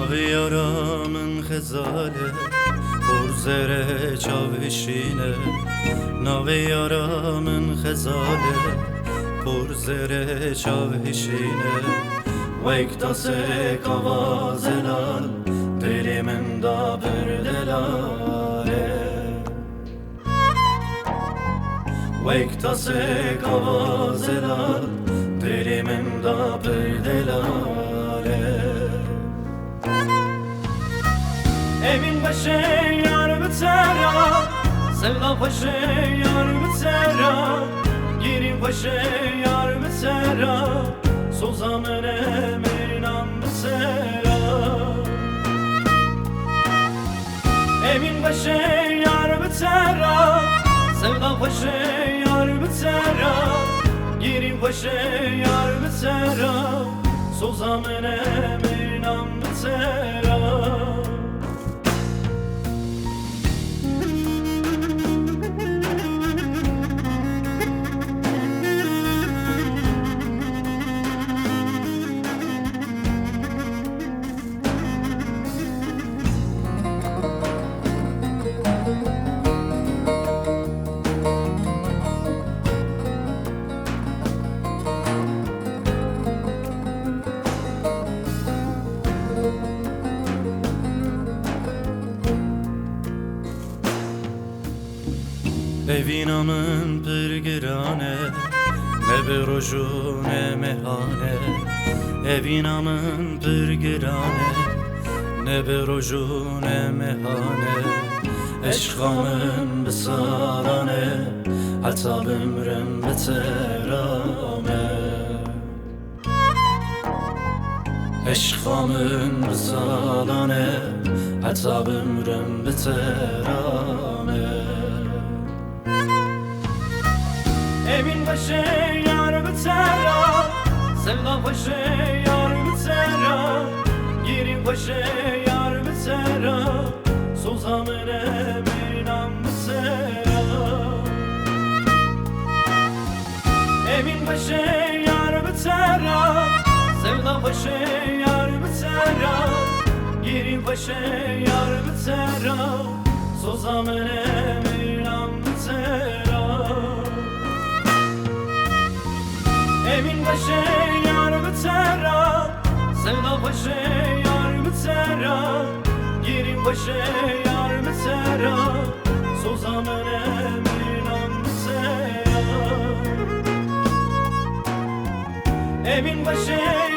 ناوی یارامن خزاله پرزره چاوشینه ناوی یارامن خزاله پرزره چاوشینه ویک تاسک آوازلال دلیمن دا بردلاله ویک تاسک آوازلال دلیمن دا بردلاله Evin başı yar bitera Sevda başı yar bitera Girin başı yar bitera Sozamın emirnan bitera Evin başı yar bitera Sevda başı yar bitera Girin başı yar bitera Sozamın emirnan bitera Evinamın pırgırane Ne bir roju ne mehane Evinamın pırgırane Ne bir roju ne mehane Eşkamın bisarane Hatta bümrüm biterame Eşkamın bisarane Hatta bümrüm biterame Evin başı yar bitera Sevda başı yar bitera Girin başı yar bitera Sozamın emirnan bitera Evin başı yar bitera Sevda başı yar bitera Girin başı yar bitera Sozamın emirnan bitera Evin başı yar bitera Sevda başı yar bitera Girin başı yar bitera Sozamın emirnan bitera Evin başı